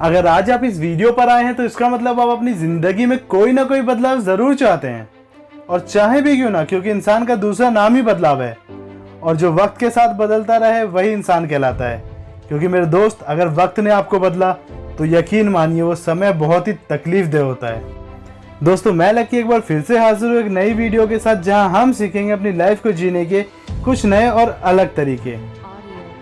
अगर आज आप इस वीडियो पर आए हैं तो इसका मतलब आप अपनी ज़िंदगी में कोई ना कोई बदलाव ज़रूर चाहते हैं, और चाहे भी क्यों ना, क्योंकि इंसान का दूसरा नाम ही बदलाव है। और जो वक्त के साथ बदलता रहे वही इंसान कहलाता है। क्योंकि मेरे दोस्त, अगर वक्त ने आपको बदला तो यकीन मानिए वो समय बहुत ही तकलीफ दे होता है। दोस्तों, मैं लकी एक बार फिर से हाजिर हूँ एक नई वीडियो के साथ, जहां हम सीखेंगे अपनी लाइफ को जीने के कुछ नए और अलग तरीके।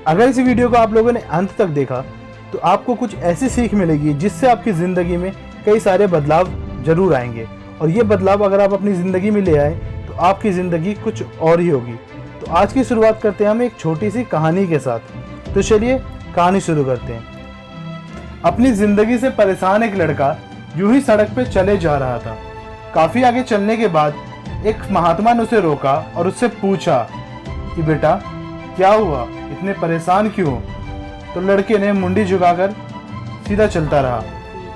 अगर इस वीडियो को आप लोगों ने अंत तक देखा तो आपको कुछ ऐसी सीख मिलेगी जिससे आपकी ज़िंदगी में कई सारे बदलाव जरूर आएंगे। और ये बदलाव अगर आप अपनी ज़िंदगी में ले आए तो आपकी ज़िंदगी कुछ और ही होगी। तो आज की शुरुआत करते हैं हम एक छोटी सी कहानी के साथ। तो चलिए कहानी शुरू करते हैं। अपनी ज़िंदगी से परेशान एक लड़का यूं ही सड़क पे चले जा रहा था। काफ़ी आगे चलने के बाद एक महात्मा ने उसे रोका और उससे पूछा कि बेटा, क्या हुआ, इतने परेशान क्यों हो? तो लड़के ने मुंडी झुकाकर सीधा चलता रहा।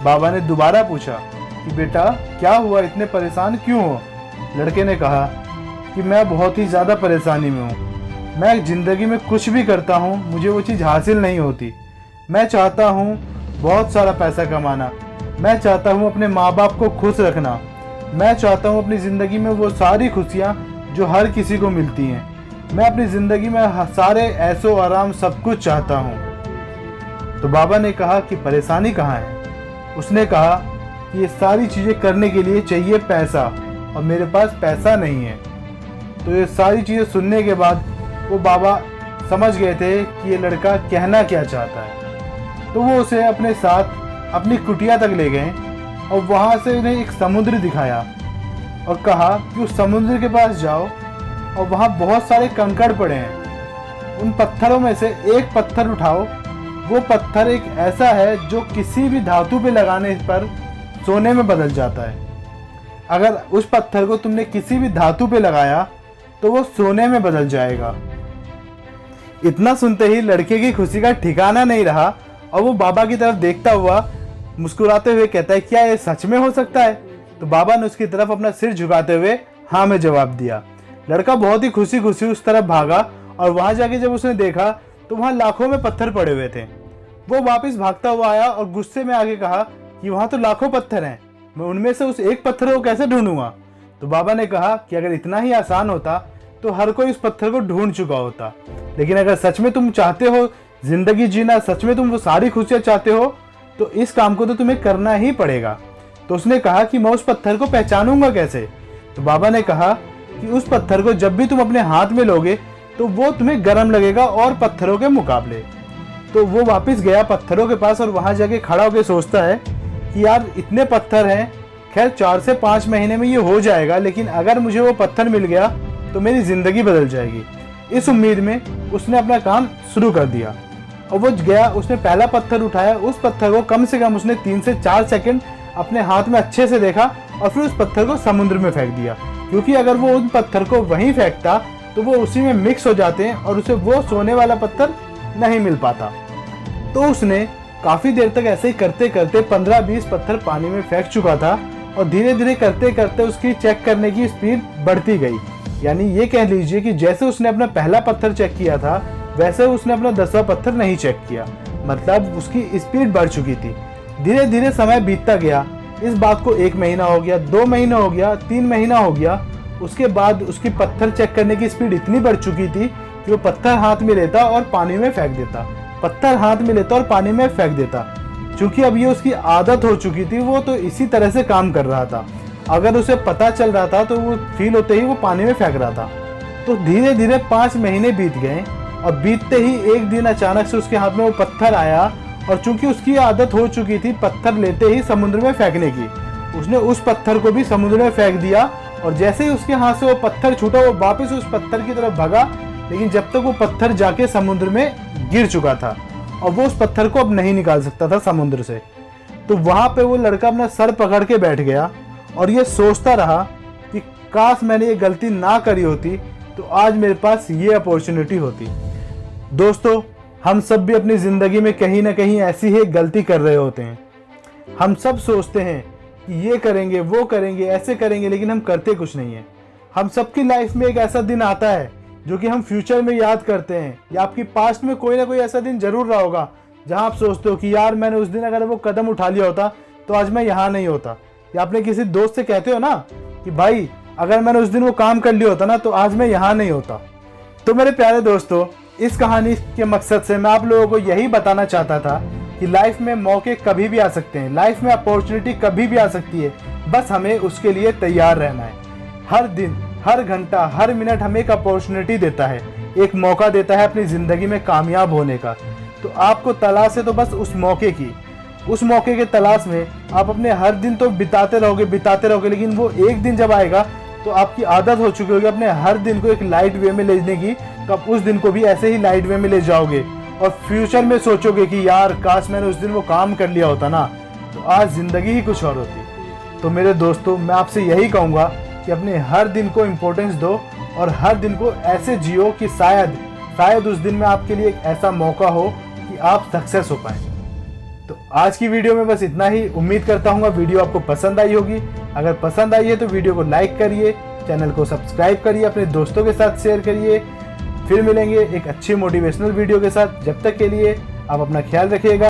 बाबा ने दोबारा पूछा कि बेटा, क्या हुआ, इतने परेशान क्यों हो? लड़के ने कहा कि मैं बहुत ही ज़्यादा परेशानी में हूँ। मैं ज़िंदगी में कुछ भी करता हूँ, मुझे वो चीज़ हासिल नहीं होती। मैं चाहता हूँ बहुत सारा पैसा कमाना, मैं चाहता हूँ अपने माँ बाप को खुश रखना, मैं चाहता हूँ अपनी ज़िंदगी में वो सारी खुशियाँ जो हर किसी को मिलती हैं। मैं अपनी ज़िंदगी में सारे ऐशो आराम सब कुछ चाहता हूँ। तो बाबा ने कहा कि परेशानी कहाँ है? उसने कहा कि ये सारी चीज़ें करने के लिए चाहिए पैसा, और मेरे पास पैसा नहीं है। तो ये सारी चीज़ें सुनने के बाद वो बाबा समझ गए थे कि ये लड़का कहना क्या चाहता है। तो वो उसे अपने साथ अपनी कुटिया तक ले गए और वहाँ से उन्हें एक समुद्र दिखाया और कहा कि उस समुद्र के पास जाओ और वहाँ बहुत सारे कंकड़ पड़े हैं। उन पत्थरों में से एक पत्थर उठाओ। वो पत्थर एक ऐसा है जो किसी भी धातु पे लगाने पर सोने में बदल जाता है। अगर उस पत्थर को तुमने किसी भी धातु पे लगाया तो वो सोने में बदल जाएगा। इतना सुनते ही लड़के की खुशी का ठिकाना नहीं रहा और वो बाबा की तरफ देखता हुआ मुस्कुराते हुए कहता है, क्या ये सच में हो सकता है? तो बाबा ने उसकी तरफ अपना सिर झुकाते हुए हाँ में जवाब दिया। लड़का बहुत ही खुशी खुशी उस तरफ भागा और वहां जाके जब उसने देखा तो वहां लाखों में पत्थर पड़े हुए थे। वो वापस भागता हुआ आया और गुस्से में आगे कहा कि वहां तो लाखों पत्थर हैं, मैं उनमें से उस एक पत्थर को कैसे ढूंढूंगा? तो बाबा ने कहा कि अगर इतना ही आसान होता तो हर कोई उस पत्थर को ढूंढ चुका होता, लेकिन अगर सच में तुम चाहते हो जिंदगी जीना, सच में तुम वो सारी खुशियां चाहते हो, तो इस काम को तो तुम्हें करना ही पड़ेगा। तो उसने कहा कि मैं उस पत्थर को पहचानूंगा कैसे? तो बाबा ने कहा कि उस पत्थर को जब भी तुम अपने हाथ में लोगे तो वो तुम्हें गर्म लगेगा और पत्थरों के मुकाबले। तो वो वापस गया पत्थरों के पास और वहां जाके खड़ा होकर सोचता है कि यार इतने पत्थर हैं, खैर 4 से 5 महीने में ये हो जाएगा, लेकिन अगर मुझे वो पत्थर मिल गया तो मेरी ज़िंदगी बदल जाएगी। इस उम्मीद में उसने अपना काम शुरू कर दिया और वो गया, उसने पहला पत्थर उठाया। उस पत्थर को कम से कम उसने 3 से 4 सेकंड अपने हाथ में अच्छे से देखा और फिर उस पत्थर को समुद्र में फेंक दिया, क्योंकि अगर वो उन पत्थर को वहीं फेंकता तो वो उसी में मिक्स हो जाते हैं और उसे वो सोने वाला पत्थर नहीं मिल पाता। तो उसने काफ़ी देर तक ऐसे ही करते करते 15-20 पत्थर पानी में फेंक चुका था और धीरे धीरे करते करते उसकी चेक करने की स्पीड बढ़ती गई। यानी ये कह लीजिए कि जैसे उसने अपना पहला पत्थर चेक किया था वैसे उसने अपना 10वां पत्थर नहीं चेक किया, मतलब उसकी स्पीड बढ़ चुकी थी। धीरे धीरे समय बीतता गया। इस बात को 1 महीना हो गया, 2 महीना हो गया, 3 महीना हो गया। उसके बाद उसकी पत्थर चेक करने की स्पीड इतनी बढ़ चुकी थी कि वो पत्थर हाथ में लेता और पानी में फेंक देता, पत्थर हाथ में लेता और पानी में फेंक देता। क्योंकि अब ये उसकी आदत हो चुकी थी, वो तो इसी तरह से काम कर रहा था। अगर उसे पता चल रहा था तो वो फील होते ही वो पानी में फेंक रहा था। तो धीरे धीरे 5 महीने बीत गए और बीतते ही एक दिन अचानक से उसके हाथ में वो पत्थर आया और चूंकि उसकी आदत हो चुकी थी पत्थर लेते ही समुद्र में फेंकने की, उसने उस पत्थर को भी समुद्र में फेंक दिया। और जैसे ही उसके हाथ से वो पत्थर छूटा वो वापस उस पत्थर की तरफ भागा, लेकिन जब तक वो पत्थर जाके समुद्र में गिर चुका था और वो उस पत्थर को अब नहीं निकाल सकता था समुद्र से। तो वहाँ पे वो लड़का अपना सर पकड़ के बैठ गया और ये सोचता रहा कि काश मैंने ये गलती ना करी होती तो आज मेरे पास ये अपॉर्चुनिटी होती। दोस्तों, हम सब भी अपनी ज़िंदगी में कहीं ना कहीं ऐसी ही गलती कर रहे होते हैं। हम सब सोचते हैं कि ये करेंगे, वो करेंगे, ऐसे करेंगे, लेकिन हम करते कुछ नहीं है। हम सबकी लाइफ में एक ऐसा दिन आता है जो कि हम फ्यूचर में याद करते हैं, या आपकी पास्ट में कोई ना कोई ऐसा दिन जरूर रहा होगा जहां आप सोचते हो कि यार मैंने उस दिन अगर वो कदम उठा लिया होता तो आज मैं यहाँ नहीं होता, या अपने किसी दोस्त से कहते हो ना कि भाई अगर मैंने उस दिन वो काम कर लिया होता ना तो आज मैं यहाँ नहीं होता। तो मेरे प्यारे दोस्तों, इस कहानी के मकसद से मैं आप लोगों को यही बताना चाहता था कि लाइफ में मौके कभी भी आ सकते हैं, लाइफ में अपॉर्चुनिटी कभी भी आ सकती है, बस हमें उसके लिए तैयार रहना है। हर दिन, हर घंटा, हर मिनट हमें एक अपॉर्चुनिटी देता है, एक मौका देता है अपनी ज़िंदगी में कामयाब होने का। तो आपको तलाश है तो बस उस मौके की, उस मौके के तलाश में आप अपने हर दिन तो बिताते रहोगे, लेकिन वो एक दिन जब आएगा तो आपकी आदत हो चुकी होगी अपने हर दिन को एक लाइट वे में ले जाने की, तो आप उस दिन को भी ऐसे ही लाइट वे में ले जाओगे और फ्यूचर में सोचोगे कि यार काश मैंने उस दिन वो काम कर लिया होता ना तो आज ज़िंदगी ही कुछ और होती। तो मेरे दोस्तों, मैं आपसे यही कहूँगा कि अपने हर दिन को इम्पोर्टेंस दो और हर दिन को ऐसे जियो कि शायद उस दिन में आपके लिए एक ऐसा मौका हो कि आप सक्सेस हो पाए। तो आज की वीडियो में बस इतना ही। उम्मीद करता हूँ वीडियो आपको पसंद आई होगी। अगर पसंद आई है तो वीडियो को लाइक करिए, चैनल को सब्सक्राइब करिए, अपने दोस्तों के साथ शेयर करिए। फिर मिलेंगे एक अच्छी मोटिवेशनल वीडियो के साथ। जब तक के लिए आप अपना ख्याल रखिएगा।